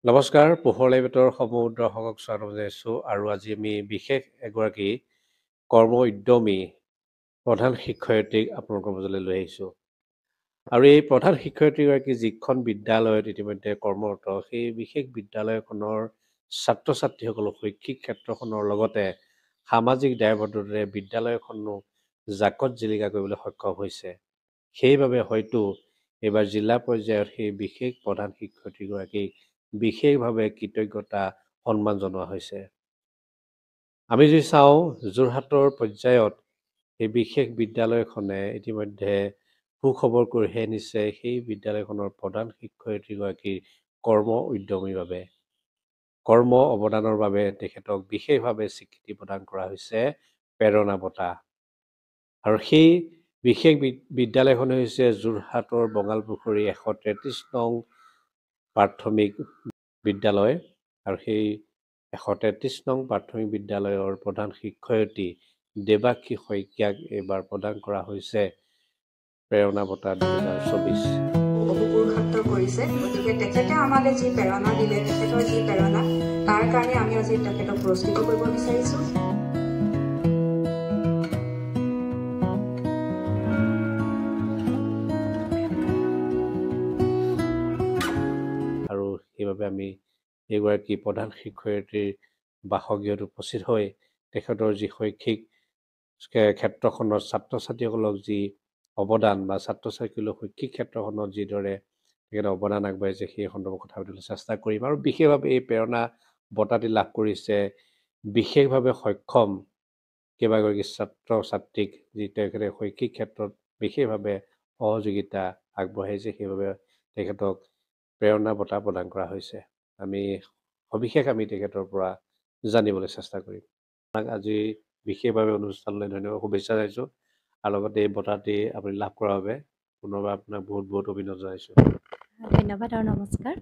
নমস্কাৰ, পোহৰ লাইভেটৰ সমূহ দৰ্শকক স্বাগতম জনাইছোঁ আৰু আজি আমি বিশেষ এগৰাকী কৰ্ম উদ্যমী প্ৰধান শিক্ষয়িত্ৰীক আপোনালোকৰ মাজলৈ লৈ আহিছোঁ। আৰু এই প্ৰধান শিক্ষয়িত্ৰীগৰাকী যিখন বিদ্যালয়ত ইতিমধ্যে কৰ্মৰত, সেই বিশেষ বিদ্যালয়খনৰ ছাত্ৰ ছাত্ৰীসকলক শৈক্ষিক ক্ষেত্ৰখনৰ লগতে সামাজিক দায়বদ্ধতাৰে বিদ্যালয়খনো জাকত জিলিকা কৰিবলৈ সক্ষম হৈছে। সেইবাবে হয়তো এইবাৰ জিলা পৰ্যায়ত সেই বিশেষ প্ৰধান শিক্ষয়িত্ৰীগৰাকীক বিশেষভাৱে কৃতজ্ঞতা সন্মান জনোৱা হৈছে। আমি যদি চাওঁ যোৰহাটৰ পৰ্যায়ত এই বিশেষ বিদ্যালয়খনে ইতিমধ্যে সুখবৰ কঢ়িয়াই আনিছে সেই বিদ্যালয়খনৰ প্ৰধান শিক্ষয়িত্ৰীগৰাকীৰ কৰ্ম উদ্যমীৰ বাবে। কৰ্ম অৱদানৰ বাবে তেখেতক বিশেষভাৱে স্বীকৃতি প্ৰদান কৰা হৈছে প্ৰেৰণা বঁটা। আৰু সেই বিশেষ বিদ্যালয়খন হৈছে যোৰহাটৰ বঙালপুখুৰী 133 নং প্ৰাথমিক বিদ্যালয়। আৰু সেই 133 নং প্ৰাথমিক বিদ্যালয়ৰ প্ৰধান শিক্ষয়িত্ৰী দেৱাক্ষী শইকীয়াক এইবাৰ প্ৰদান কৰা হৈছে প্ৰেৰণা বঁটা 2024। অপুৰুষাৰ্থ কৰিছে, গতিকে তেখেতে আমালৈ যি প্ৰেৰণা দিলে, তেখেতৰ যি প্ৰেৰণা, তাৰ কাৰণে আমি আজি তেখেতক পুৰস্কৃত কৰিব বিচাৰিছোঁ। আৰু সেইবাবে আমি এইগৰাকী প্ৰধান শিক্ষয়িত্ৰীৰ বাসগৃহত উপস্থিত হৈ তেখেতৰ যি শৈক্ষিক ক্ষেত্ৰখনত ছাত্ৰ ছাত্ৰীসকলক যি অৱদান বা ছাত্ৰ ছাত্ৰীসকলক শৈক্ষিক ক্ষেত্ৰখনত যিদৰে তেখেতে অৱদান আগবাঢ়িছে সেই সন্দৰ্ভত কথা পাতিবলৈ চেষ্টা কৰিম। আৰু বিশেষভাৱে এই প্ৰেৰণা বঁটাটি লাভ কৰিছে বিশেষভাৱে সক্ষম কেইবাগৰাকী ছাত্ৰ ছাত্ৰীক, যি তেখেতে শৈক্ষিক ক্ষেত্ৰত বিশেষভাৱে সহযোগিতা আগবঢ়াইছে, সেইবাবে তেখেতক প্ৰেৰণা বঁটা প্ৰদান কৰা হৈছে। আমি সবিশেষ তেখেতৰ পৰা জানিবলৈ চেষ্টা কৰিম। আপোনাক আজি বিশেষভাৱে অনুষ্ঠানলৈ ধন্যবাদ, শুভেচ্ছা জনাইছোঁ। আৰু লগতে এই বঁটাটি আপুনি লাভ কৰাৰ বাবে পুনৰবাৰ আপোনাক বহুত বহুত অভিনন্দন জনাইছোঁ। ধন্যবাদ আৰু নমস্কাৰ।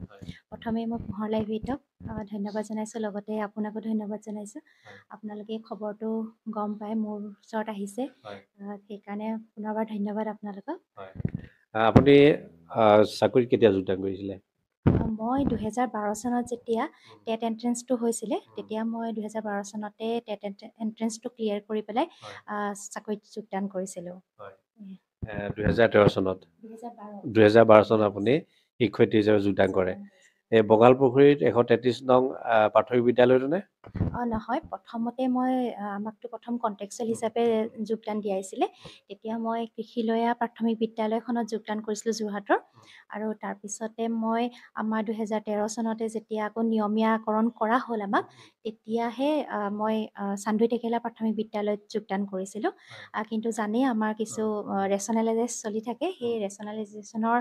প্ৰথমে মই পোহৰ লাইভেটক ধন্যবাদ জনাইছোঁ, লগতে আপোনাকো ধন্যবাদ জনাইছোঁ। আপোনালোকে এই খবৰটো গম পাই মোৰ ওচৰত আহিছে, সেইকাৰণে পুনৰবাৰ ধন্যবাদ আপোনালোকক। আপুনি চাকৰিত কেতিয়া যোগদান কৰিছিলে? মই 2012 চনত যেতিয়া টেট এণ্ট্ৰেঞ্চটো হৈছিলে, তেতিয়া মই 2012 চনতে টেট এণ্ট্ৰেঞ্চটো ক্লিয়াৰ কৰি পেলাই চাকৰিত যোগদান কৰিছিলোঁ। 2013 চনত 2012 চনত আপুনি শিক্ষয়িত্ৰী হিচাপে যোগদান কৰে। এই বঙালপুখুৰীত 133 নং প্ৰাথমিক বিদ্যালয়টো নে? নহয়, প্ৰথমতে মই আমাকতো প্ৰথম কণ্টেক্সুৱেল হিচাপে যোগদান দিয়াইছিলে। তেতিয়া মই কৃষিলয়া প্ৰাথমিক বিদ্যালয়খনত যোগদান কৰিছিলোঁ যোৰহাটৰ। আৰু তাৰপিছতে মই আমাৰ 2013 চনতে যেতিয়া আকৌ নিয়মীয়াকৰণ কৰা হ'ল আমাক, তেতিয়াহে মই চান্দুই টেকেলা প্ৰাথমিক বিদ্যালয়ত যোগদান কৰিছিলোঁ। কিন্তু জানেই আমাৰ কিছু ৰেচনেলাইজেছ চলি থাকে, সেই ৰেচনেলাইজেশ্যনৰ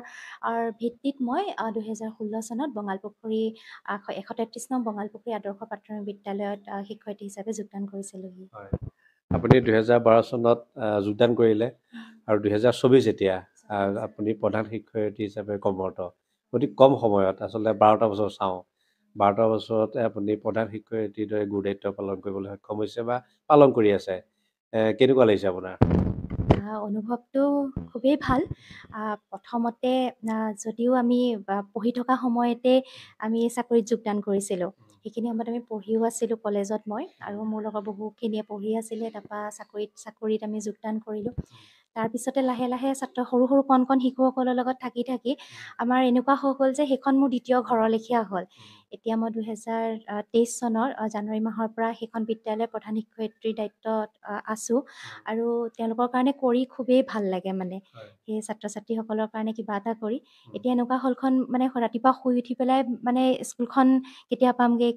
ভিত্তিত মই 2016 চনত বঙালপুখুৰী 133 নং বঙালপুখুৰী আদৰ্শ প্ৰাথমিক বিদ্যালয়ত শিক্ষয়িত্ৰী হিচাপে যোগদান কৰিছিলোঁহি। আপুনি 2012 চনত যোগদান কৰিলে আৰু 2024 এতিয়া আপুনি প্ৰধান শিক্ষয়িত্ৰী হিচাপে কৰ্মৰত। অতি কম সময়ত, আচলতে 12টা বছৰ চাওঁ, 12টা বছৰতে আপুনি প্ৰধান শিক্ষয়িত্ৰীৰ দৰে গুৰু দায়িত্ব পালন কৰিবলৈ সক্ষম হৈছে বা পালন কৰি আছে। কেনেকুৱা লাগিছে আপোনাৰ? অনুভৱটো খুবেই ভাল। প্ৰথমতে যদিও আমি পঢ়ি থকা সময়তে আমি চাকৰিত যোগদান কৰিছিলোঁ, সেইখিনি সময়ত আমি পঢ়িও আছিলোঁ কলেজত, মই আৰু মোৰ লগত বহুখিনিয়ে পঢ়ি আছিলে। তাৰপৰা চাকৰিত আমি যোগদান কৰিলোঁ। তাৰপিছতে লাহে লাহে সৰু সৰু কণ শিশুসকলৰ লগত থাকি থাকি আমাৰ এনেকুৱা হৈ গ'ল যে সেইখন মোৰ দ্বিতীয় ঘৰৰ লেখীয়া হ'ল। এতিয়া মই 2023 চনৰ জানুৱাৰী মাহৰ পৰা সেইখন বিদ্যালয়ৰ প্ৰধান শিক্ষয়িত্ৰীৰ দায়িত্বত আছোঁ। আৰু তেওঁলোকৰ কাৰণে কৰি খুবেই ভাল লাগে, সেই ছাত্ৰ ছাত্ৰীসকলৰ কাৰণে কিবা এটা কৰি। এতিয়া এনেকুৱা হ'লখন ৰাতিপুৱা শুই উঠি পেলাই স্কুলখন কেতিয়া পামগৈ,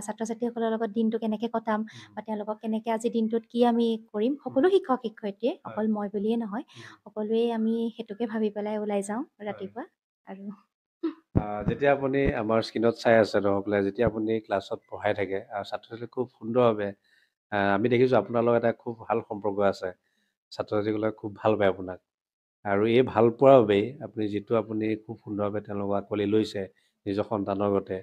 ছাত্ৰ ছাত্ৰীসকলৰ লগত দিনটো কেনেকৈ কটাম বা তেওঁলোকক কেনেকৈ আজি দিনটোত কি আমি কৰিম, সকলো শিক্ষক শিক্ষয়িত্ৰীয়ে, অকল মই বুলিয়ে নহয়, সকলোৱে আমি সেইটোকে ভাবি পেলাই ওলাই যাওঁ ৰাতিপুৱা। আৰু যেতিয়া আপুনি আমাৰ স্ক্ৰীণত চাই আছে দৰ্শকসকলে, যেতিয়া আপুনি ক্লাছত পঢ়াই থাকে আৰু ছাত্ৰ ছাত্ৰী খুব সুন্দৰভাৱে, আমি দেখিছোঁ আপোনাৰ লগত এটা খুব ভাল সম্পৰ্ক আছে, ছাত্ৰ ছাত্ৰীসকলে খুব ভাল পায় আপোনাক। আৰু এই ভাল পোৱাৰ বাবেই আপুনি খুব সুন্দৰভাৱে তেওঁলোকক আঁকোৱালি লৈছে নিজৰ সন্তানৰ গতে।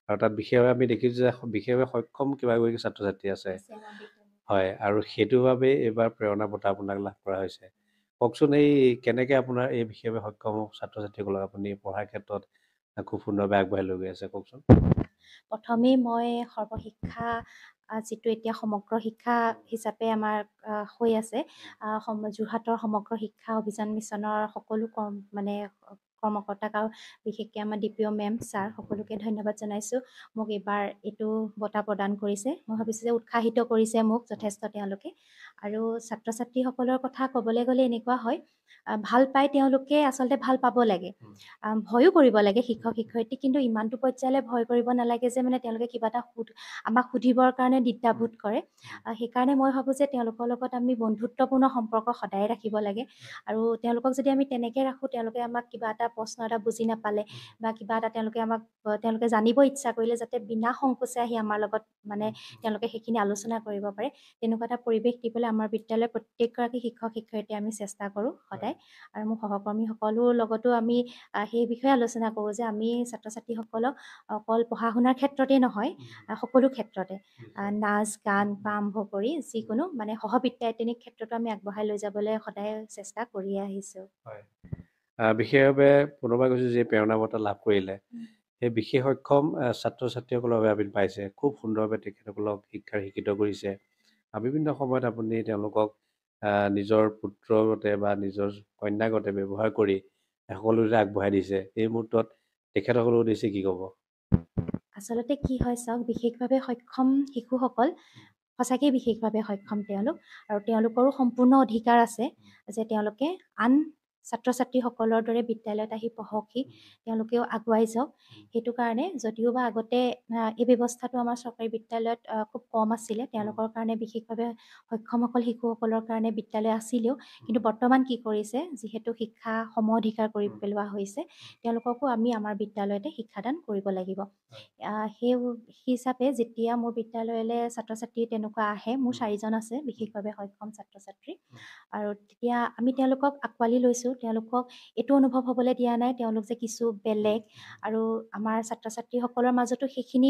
আৰু তাত বিশেষভাৱে আমি দেখিছোঁ যে বিশেষভাৱে সক্ষম কিবাগৰাকী ছাত্ৰ ছাত্ৰী আছে। হয়, আৰু সেইটোৰ বাবেই এইবাৰ প্ৰেৰণা বঁটা আপোনাক লাভ কৰা হৈছে। কওকচোন, এই কেনেকৈ আপোনাৰ এই বিশেষভাৱে সক্ষম ছাত্ৰ ছাত্ৰীসকলক আপুনি পঢ়াৰ ক্ষেত্ৰত খুব সুন্দৰভাৱে আগবাঢ়ি লৈ গৈ আছে, কওকচোন। প্ৰথমেই মই সৰ্বশিক্ষা যিটো এতিয়া সমগ্ৰ শিক্ষা হিচাপে আমাৰ হৈ আছে, যোৰহাটৰ সমগ্ৰ শিক্ষা অভিযান মিছনৰ সকলো কৰ্মকৰ্তাক আৰু বিশেষকৈ আমাৰ DPO মেম ছাৰ সকলোকে ধন্যবাদ জনাইছোঁ। মোক এইবাৰ এইটো বঁটা প্ৰদান কৰিছে। মই ভাবিছোঁ যে উৎসাহিত কৰিছে মোক যথেষ্ট তেওঁলোকে। আৰু ছাত্ৰ ছাত্ৰীসকলৰ কথা ক'বলৈ গ'লে এনেকুৱা হয়, ভাল পাই তেওঁলোকে আচলতে ভাল পাব লাগে, ভয়ো কৰিব লাগে শিক্ষক শিক্ষয়িত্ৰী, কিন্তু ইমানটো পৰ্যায়লৈ ভয় কৰিব নালাগে যে মানে তেওঁলোকে কিবা এটা আমাক সুধিবৰ কাৰণে দ্বিধাবোধ কৰে। সেইকাৰণে মই ভাবোঁ যে তেওঁলোকৰ লগত আমি বন্ধুত্বপূৰ্ণ সম্পৰ্ক সদায় ৰাখিব লাগে। আৰু তেওঁলোকক যদি আমি তেনেকৈ ৰাখোঁ, তেওঁলোকে আমাক কিবা এটা প্ৰশ্ন এটা বুজি নাপালে বা কিবা এটা তেওঁলোকে জানিব ইচ্ছা কৰিলে যাতে বিনা সংকোচে আহি আমাৰ লগত তেওঁলোকে সেইখিনি আলোচনা কৰিব পাৰে, তেনেকুৱা এটা পৰিৱেশ দিবলৈ আমাৰ বিদ্যালয়ৰ প্ৰত্যেকগৰাকী শিক্ষক শিক্ষয়িত্ৰীয়ে আমি চেষ্টা কৰোঁ সদায়। আৰু মোৰ সহকৰ্মীসকলৰ লগতো আমি সেই বিষয়ে আলোচনা কৰোঁ যে আমি ছাত্ৰ ছাত্ৰীসকলক অকল পঢ়া শুনাৰ ক্ষেত্ৰতেই নহয়, সকলো ক্ষেত্ৰতে নাচ গান বা আৰম্ভ কৰি যিকোনো সহবিদ্যায়তনিক ক্ষেত্ৰতো আমি আগবঢ়াই লৈ যাবলৈ সদায় চেষ্টা কৰি আহিছোঁ। বিশেষভাৱে পুনৰবাৰ কৈছোঁ যে প্ৰেৰণা বঁটা লাভ কৰিলে, সেই বিশেষ সক্ষম ছাত্ৰ ছাত্ৰীসকলৰ বাবে আপুনি পাইছে, খুব সুন্দৰভাৱে তেখেতসকলক শিক্ষাৰ শিক্ষিত কৰিছে। বিভিন্ন সময়ত আপুনি তেওঁলোকক নিজৰ পুত্ৰগতে বা নিজৰ কন্যাগতে ব্যৱহাৰ কৰি সকলোতে আগবঢ়াই দিছে। এই মুহূৰ্তত তেখেতসকলৰ উদ্দেশ্যে কি ক'ব? আচলতে কি হয় চাওক, বিশেষভাৱে সক্ষম শিশুসকল সঁচাকৈ বিশেষভাৱে সক্ষম তেওঁলোক, আৰু তেওঁলোকৰো সম্পূৰ্ণ অধিকাৰ আছে যে তেওঁলোকে আন ছাত্ৰ ছাত্ৰীসকলৰ দৰে বিদ্যালয়ত আহি পঢ়কহি, তেওঁলোকেও আগুৱাই যাওক। সেইটো কাৰণে যদিও বা আগতে এই ব্যৱস্থাটো আমাৰ চৰকাৰী বিদ্যালয়ত খুব কম আছিলে, তেওঁলোকৰ কাৰণে বিশেষভাৱে সক্ষমসকল শিশুসকলৰ কাৰণে বিদ্যালয় আছিলেও, কিন্তু বৰ্তমান কি কৰিছে, যিহেতু শিক্ষা সম অধিকাৰ কৰি পেলোৱা হৈছে, তেওঁলোককো আমি আমাৰ বিদ্যালয়তে শিক্ষাদান কৰিব লাগিব। সেই হিচাপে যেতিয়া মোৰ বিদ্যালয়লৈ ছাত্ৰ ছাত্ৰী তেনেকুৱা আহে, মোৰ 4জন আছে বিশেষভাৱে সক্ষম ছাত্ৰ ছাত্ৰী, আৰু তেতিয়া আমি তেওঁলোকক আঁকোৱালি লৈছোঁ। তেওঁলোকক এইটো অনুভৱ হ'বলৈ দিয়া নাই তেওঁলোক যে কিছু বেলেগ, আৰু আমাৰ ছাত্ৰ ছাত্ৰীসকলৰ মাজতো সেইখিনি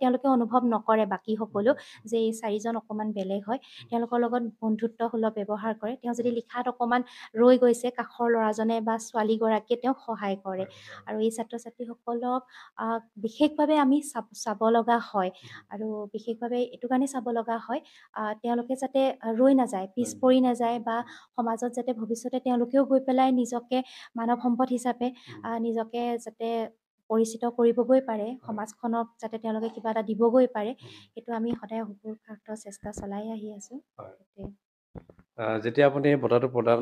তেওঁলোকে অনুভৱ নকৰে বাকী সকলো যে এই 4জন অকণমান বেলেগ হয়। তেওঁলোকৰ লগত বন্ধুত্বসুলভ ব্যৱহাৰ কৰে। তেওঁ যদি লিখাত অকণমান ৰৈ গৈছে, কাষৰ ল'ৰাজনে বা ছোৱালীগৰাকীয়ে তেওঁক সহায় কৰে। আৰু এই ছাত্ৰ ছাত্ৰীসকলক বিশেষভাৱে আমি চাব লগা হয়, আৰু বিশেষভাৱে এইটো কাৰণে চাব লগা হয় তেওঁলোকে যাতে ৰৈ নাযায়, পিছ পৰি নাযায়, বা সমাজত যাতে ভৱিষ্যতে তেওঁলোকেও গৈ পেলাই নিজকে মানৱ সম্পদ হিচাপে নিজকে যাতে পৰিচিত কৰিবগৈ পাৰে, সমাজখনক যাতে তেওঁলোকে কিবা এটা দিবগৈ পাৰে, সেইটো আমি সদায় সুপুৰুষাৰ্থ চেষ্টা চলাই আহি আছোঁ। যেতিয়া আপুনি বঁটাটো প্ৰদান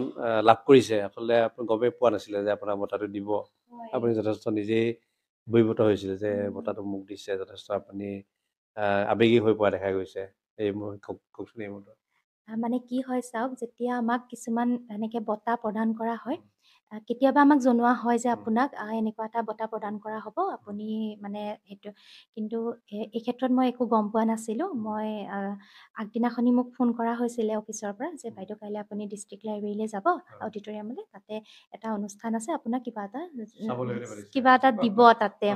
লাভ কৰিছে, আচলতে আপুনি গমেই পোৱা নাছিলে যে আপোনাক বঁটাটো দিব। আপুনি যথেষ্ট নিজেই অভিভূত হৈছিলে যে বঁটাটো মোক দিছে, যথেষ্ট আপুনি আৱেগিক হৈ পৰা দেখা গৈছে। এই কওকচোন এই মুহূৰ্তত। কি হয় চাওক, যেতিয়া আমাক কিছুমান এনেকৈ বঁটা প্ৰদান কৰা হয়, কেতিয়াবা আমাক জনোৱা হয় যে আপোনাক এনেকুৱা এটা বঁটা প্ৰদান কৰা হ'ব, আপুনি সেইটো, কিন্তু এই ক্ষেত্ৰত মই একো গম পোৱা নাছিলোঁ। মই আগদিনাখনি মোক ফোন কৰা হৈছিলে অফিচৰ পৰা যে বাইদেউ কাইলৈ আপুনি ডিষ্ট্ৰিক্ট লাইব্ৰেৰীলৈ যাব, অডিটৰিয়ামলৈ, তাতে এটা অনুষ্ঠান আছে, আপোনাক কিবা এটা দিব তাতে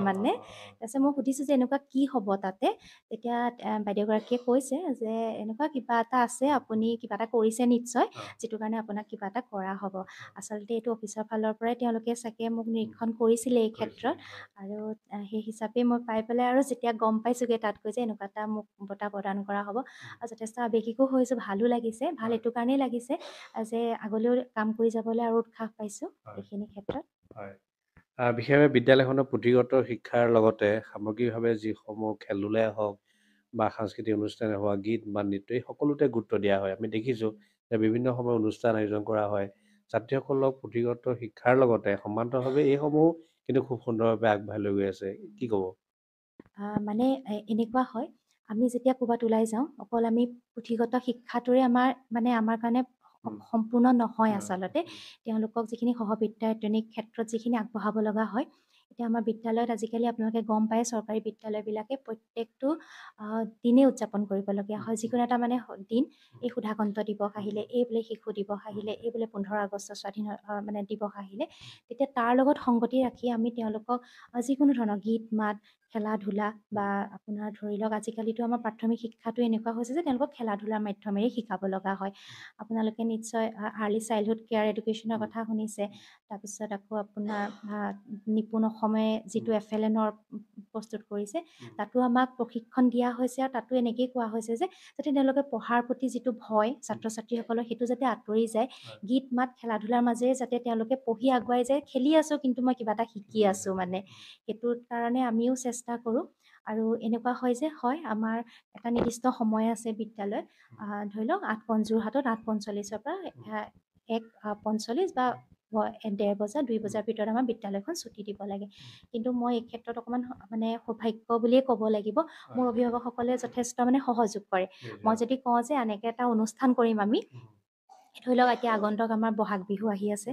তাৰপিছত মই সুধিছোঁ যে এনেকুৱা কি হ'ব তাতে। তেতিয়া বাইদেউগৰাকীয়ে কৈছে যে এনেকুৱা কিবা এটা আছে, আপুনি কিবা এটা কৰিছে নিশ্চয়, যিটো কাৰণে আপোনাক কিবা এটা কৰা হ'ব। আচলতে এইটো অফিচৰ ফালৰ পৰাই তেওঁলোকে চাগে মোক নিৰীক্ষণ কৰিছিলে এই ক্ষেত্ৰত, আৰু সেই হিচাপে মই পাই পেলাই আৰু যেতিয়া গম পাইছোঁগৈ তাত গৈ যে এনেকুৱা এটা মোক বঁটা প্ৰদান কৰা হ'ব, আৰু যথেষ্ট আৱেগিকো হৈছোঁ, ভালো লাগিছে। ভাল এইটো কাৰণেই লাগিছে যে আগলৈও কাম কৰি যাবলৈ আৰু উৎসাহ পাইছোঁ এইখিনি ক্ষেত্ৰত। বিশেষভাৱে বিদ্যালয়খনৰ পুথিগত শিক্ষাৰ লগতে সামগ্ৰিকভাৱে যিসমূহ খেল ধূলাই হওক বা সাংস্কৃতিক অনুষ্ঠানেই হওক, গীত বা নৃত্য, এই সকলোতে গুৰুত্ব দিয়া হয়। আমি দেখিছোঁ যে বিভিন্ন সময়ত অনুষ্ঠান আয়োজন কৰা হয়। ছাত্ৰীসকলক পুথিগত শিক্ষাৰ লগতে সমান্তৰালভাৱে এইসমূহ কিন্তু খুব সুন্দৰভাৱে আগবাঢ়ি লৈ গৈ আছে। কি ক'ব? এনেকুৱা হয়, আমি যেতিয়া ক'ৰবাত ওলাই যাওঁ, অকল আমি পুথিগত শিক্ষাটোৰে আমাৰ কাৰণে সম্পূৰ্ণ নহয় আচলতে। তেওঁলোকক যিখিনি সহবিদ্যায়তনিক ক্ষেত্ৰত যিখিনি আগবঢ়াব লগা হয়, এতিয়া আমাৰ বিদ্যালয়ত আজিকালি আপোনালোকে গম পায়, চৰকাৰী বিদ্যালয়বিলাকে প্ৰত্যেকটো দিনেই উদযাপন কৰিবলগীয়া হয়। যিকোনো এটা দিন, এই সুধাকন্ত দিৱস আহিলে, এই বোলে শিশু দিৱস আহিলে, এই বোলে 15 আগষ্ট স্বাধীনতা দিৱস আহিলে, তেতিয়া তাৰ লগত সংগতি ৰাখি আমি তেওঁলোকক যিকোনো ধৰণৰ গীত মাত, খেলা ধূলা, বা আপোনাৰ ধৰি লওক আজিকালিতো আমাৰ প্ৰাথমিক শিক্ষাটো এনেকুৱা হৈছে যে তেওঁলোকক খেলা ধূলাৰ মাধ্যমেৰে শিকাব লগা হয়। আপোনালোকে নিশ্চয় আৰ্লি চাইল্ডহুড কেয়াৰ এডুকেশ্যনৰ কথা শুনিছে। তাৰপিছত আকৌ আপোনাৰ নিপুণ অসমে যিটো FLNৰ প্ৰস্তুত কৰিছে তাতো আমাক প্ৰশিক্ষণ দিয়া হৈছে আৰু তাতো এনেকেই কোৱা হৈছে যে যাতে তেওঁলোকে পঢ়াৰ প্ৰতি যিটো ভয় ছাত্ৰ ছাত্ৰীসকলৰ সেইটো যাতে আঁতৰি যায়, গীত মাত খেলা ধূলাৰ মাজেৰে যাতে তেওঁলোকে পঢ়ি আগুৱাই যায়, খেলি আছোঁ কিন্তু মই কিবা এটা শিকি আছোঁ মানে সেইটোৰ কাৰণে আমিও চেষ্টা কৰোঁ। আৰু এনেকুৱা হয় যে আমাৰ এটা নিৰ্দিষ্ট সময় আছে বিদ্যালয়ত, ধৰি লওক যোৰহাটত 8:45 পৰা 1:45 বা 1:30 বজা 2 বজাৰ ভিতৰত আমাৰ বিদ্যালয়খন ছুটি দিব লাগে। কিন্তু মই এই ক্ষেত্ৰত অকণমান মানে সৌভাগ্য বুলিয়ে ক'ব লাগিব, মোৰ অভিভাৱকসকলে যথেষ্ট মানে সহযোগ কৰে। মই যদি কওঁ যে এনেকৈ এটা অনুষ্ঠান কৰিম আমি, ধৰি লওক এতিয়া আগন্তুক আমাৰ বহাগ বিহু আহি আছে,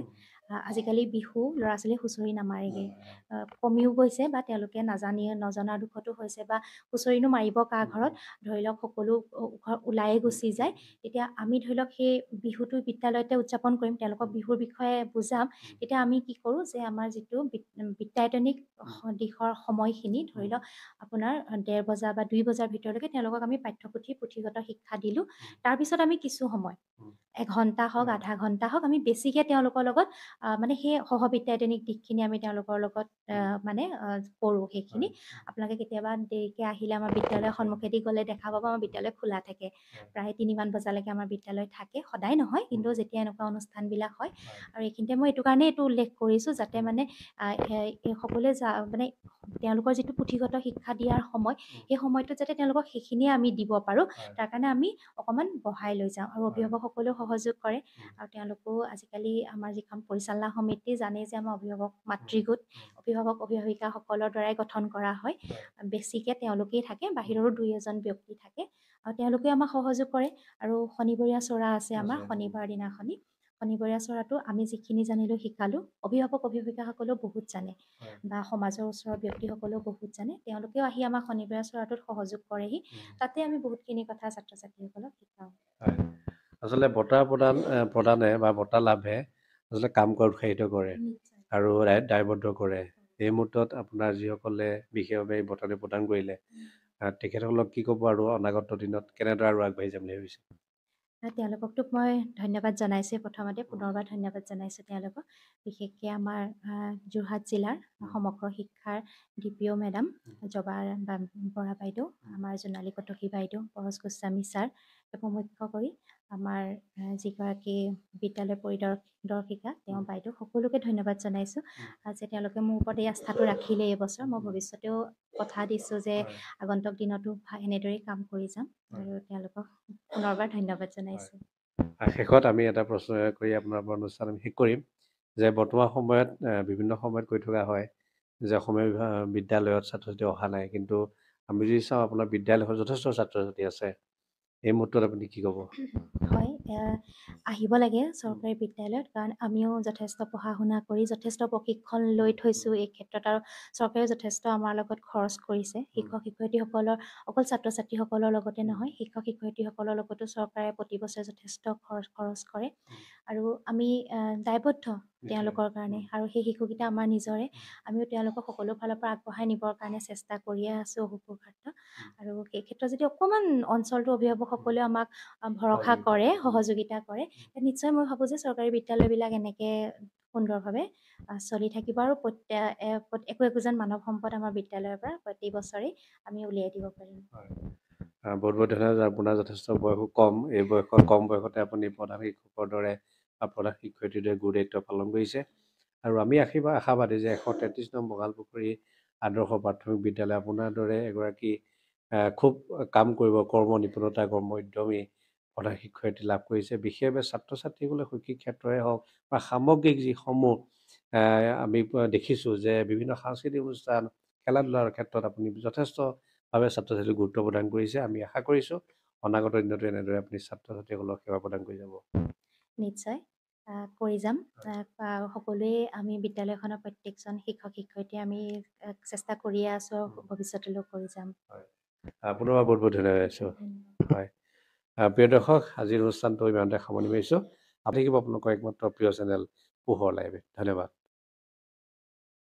আজিকালি বিহু ল'ৰা ছোৱালী হুঁচৰি নামাৰেগৈ, কমিও গৈছে বা তেওঁলোকে নজনাৰ দুখতো হৈছে বা হুঁচৰিনো মাৰিব কাৰ ঘৰত, ধৰি লওক সকলো ঘৰ ওলায়ে গুচি যায়। তেতিয়া আমি ধৰি লওক সেই বিহুটো বিদ্যালয়তে উদযাপন কৰিম, তেওঁলোকক বিহুৰ বিষয়ে বুজাম। তেতিয়া আমি কি কৰোঁ যে আমাৰ যিটো বিদ্যায়তনিক দিশৰ সময়খিনি ধৰি লওক আপোনাৰ 1:30 বজা বা 2 বজাৰ ভিতৰলৈকে তেওঁলোকক আমি পুথিগত শিক্ষা দিলোঁ। তাৰপিছত আমি কিছু সময় 1 ঘণ্টা হওক আধা ঘণ্টা হওক আমি বেছিকৈ তেওঁলোকৰ লগত মানে সেই সহবিদ্যায়তনিক দিশখিনি আমি তেওঁলোকৰ লগত মানে কৰোঁ। সেইখিনি আপোনালোকে কেতিয়াবা দেৰিকৈ আহিলে আমাৰ বিদ্যালয়ৰ সন্মুখেদি গ'লে দেখা পাব আমাৰ বিদ্যালয় খোলা থাকে, প্ৰায় 3মান বজালৈকে আমাৰ বিদ্যালয় থাকে, সদায় নহয় কিন্তু যেতিয়া এনেকুৱা অনুষ্ঠানবিলাক হয়। আৰু এইখিনিতে মই এইটো কাৰণেই এইটো উল্লেখ কৰিছোঁ যাতে মানে সকলোৱে মানে তেওঁলোকৰ যিটো পুথিগত শিক্ষা দিয়াৰ সময়, সেই সময়টোত যাতে তেওঁলোকক সেইখিনিয়ে আমি দিব পাৰোঁ, তাৰ কাৰণে আমি অকণমান বঢ়াই লৈ যাওঁ। আৰু অভিভাৱকসকলেও সহযোগ কৰে। আৰু তেওঁলোকেও আজিকালি আমাৰ যিখন পৰিচালনা সমিতি জানেই যে আমাৰ অভিভাৱক মাতৃগোট অভিভাৱিকাসকলৰ দ্বাৰাই গঠন কৰা হয়, বেছিকৈ তেওঁলোকেই থাকে, বাহিৰৰো 2-এজন ব্যক্তি থাকে আৰু তেওঁলোকেও আমাক সহযোগ কৰে। আৰু শনিবৰীয়া চৰা আছে আমাৰ শনিবাৰ দিনাখনি, শনিবৰীয়া চৰাটো আমি যিখিনি জানিলোঁ শিকালোঁ, অভিভাৱিকাসকলেও বহুত জানে বা সমাজৰ ওচৰৰ ব্যক্তিসকলেও বহুত জানে, তেওঁলোকেও আহি আমাক শনিবৰীয়া চৰাটোত সহযোগ কৰেহি, তাতে আমি বহুতখিনি কথা ছাত্ৰ ছাত্ৰীসকলক শিকাওঁ। আচলতে বঁটা প্ৰদানে বা বঁটা লাভে আচলতে কাম কৰা উৎসাহিত কৰে আৰু দায়বদ্ধ কৰে। এই মুহূৰ্তত আপোনাৰ যিসকলে বিশেষভাৱে এই বঁটাটো প্ৰদান কৰিলে তেখেতসকলক কি ক'ব আৰু অনাগত দিনত কেনেদৰে আৰু আগবাঢ়ি যাম বুলি ভাবিছে? তেওঁলোককতো মই ধন্যবাদ জনাইছোঁ, প্ৰথমতে পুনৰবাৰ ধন্যবাদ জনাইছোঁ তেওঁলোকক, বিশেষকৈ আমাৰ যোৰহাট জিলাৰ সমগ্ৰ শিক্ষাৰ DPO মেডাম জবা বৰা বাইদেউ, আমাৰ জোনালী কটকী বাইদেউ, পৰশ গোস্বামী ছাৰ, উপমুখ্য কৰি আমাৰ যিগৰাকী বিদ্যালয় পৰিদৰ্শিকা তেওঁ বাইদেউ, সকলোকে ধন্যবাদ জনাইছোঁ যে তেওঁলোকে মোৰ ওপৰত এই আস্থাটো ৰাখিলে এইবছৰ। মই ভৱিষ্যতেও কথা দিছোঁ যে আগন্তুক দিনতো এনেদৰেই কাম কৰি যাম আৰু তেওঁলোকক পুনৰবাৰ ধন্যবাদ জনাইছোঁ। শেষত আমি এটা প্ৰশ্ন কৰি আপোনাৰ অনুষ্ঠান আমি শেষ কৰিম যে বৰ্তমান সময়ত বিভিন্ন সময়ত কৈ থকা হয় যে অসমীয়া বিদ্যালয়ত ছাত্ৰ ছাত্ৰী অহা নাই, কিন্তু আমি যদি চাওঁ আপোনাৰ বিদ্যালয়ত যথেষ্ট ছাত্ৰ ছাত্ৰী আছে, এই মুহূৰ্তত আপুনি কি ক'ব? হয়, আহিব লাগে চৰকাৰী বিদ্যালয়ত, কাৰণ আমিও যথেষ্ট পঢ়া শুনা কৰি যথেষ্ট প্ৰশিক্ষণ লৈ থৈছোঁ এই ক্ষেত্ৰত, আৰু চৰকাৰেও যথেষ্ট আমাৰ লগত খৰচ কৰিছে। শিক্ষক শিক্ষয়িত্ৰীসকলৰ অকল ছাত্ৰ ছাত্ৰীসকলৰ লগতে নহয়, শিক্ষক শিক্ষয়িত্ৰীসকলৰ লগতো চৰকাৰে প্ৰতি বছৰে যথেষ্ট খৰচ কৰে আৰু আমি দায়বদ্ধ তেওঁলোকৰ কাৰণে, আৰু সেই শিশুকেইটা আমাৰ নিজৰে, আমিও তেওঁলোকক সকলো ফালৰ পৰা আগবঢ়াই নিবৰ কাৰণে চেষ্টা কৰিয়ে আছোঁ অহোপুৰুষাৰ্থ। আৰু সেই ক্ষেত্ৰত যদি অকণমান অঞ্চলটোৰ অভিভাৱকসকলেও আমাক ভৰসা কৰে, সহযোগিতা কৰে, নিশ্চয় মই ভাবোঁ যে চৰকাৰী বিদ্যালয়বিলাক এনেকৈ সুন্দৰভাৱে চলি থাকিব আৰু একোজন মানৱ সম্পদ আমাৰ বিদ্যালয়ৰ পৰা প্ৰতি বছৰেই আমি উলিয়াই দিব পাৰিম। বহুত বহুত ধন্যবাদ। আপোনাৰ যথেষ্ট বয়সো কম, এই বয়সত কম বয়সতে আপুনি প্ৰধান শিক্ষকৰ দৰে বা প্ৰধান শিক্ষয়িত্ৰীৰ দৰে গুৰু দায়িত্ব পালন কৰিছে। আৰু আমি আশাবাদী যে 133 নং বগালপুখুৰী আদৰ্শ প্ৰাথমিক বিদ্যালয় আপোনাৰ দৰে এগৰাকী খুব কাম কৰিব, কৰ্ম নিপুণতা, কৰ্ম উদ্যমী প্ৰধান শিক্ষয়িত্ৰী লাভ কৰিছে। বিশেষভাৱে ছাত্ৰ ছাত্ৰীসকলে শৈক্ষিক ক্ষেত্ৰই হওক বা সামগ্ৰিক যিসমূহ আমি দেখিছোঁ যে বিভিন্ন সাংস্কৃতিক অনুষ্ঠান, খেলা ধূলাৰ ক্ষেত্ৰত আপুনি যথেষ্টভাৱে ছাত্ৰ ছাত্ৰীক গুৰুত্ব প্ৰদান কৰিছে। আমি আশা কৰিছোঁ অনাগত দিনতো এনেদৰে আপুনি ছাত্ৰ ছাত্ৰীসকলক সেৱা প্ৰদান কৰি যাব। নিশ্চয় কৰি যাম। সকলোৱে আমি বিদ্যালয়খনৰ প্ৰত্যেকজন শিক্ষক শিক্ষয়িত্ৰী আমি চেষ্টা কৰিয়ে আছোঁ, ভৱিষ্যতলৈও কৰি যাম। পুনৰবাৰ বহুত বহুত ধন্যবাদ জনাইছোঁ। হয়, প্ৰিয় দৰ্শক, আজিৰ অনুষ্ঠানটো ইমানতে সামৰণি মাৰিছোঁ। আপুনি থাকিব আপোনালোকৰ একমাত্ৰ প্ৰিয় চেনেল পোহৰ লাইভে। ধন্যবাদ।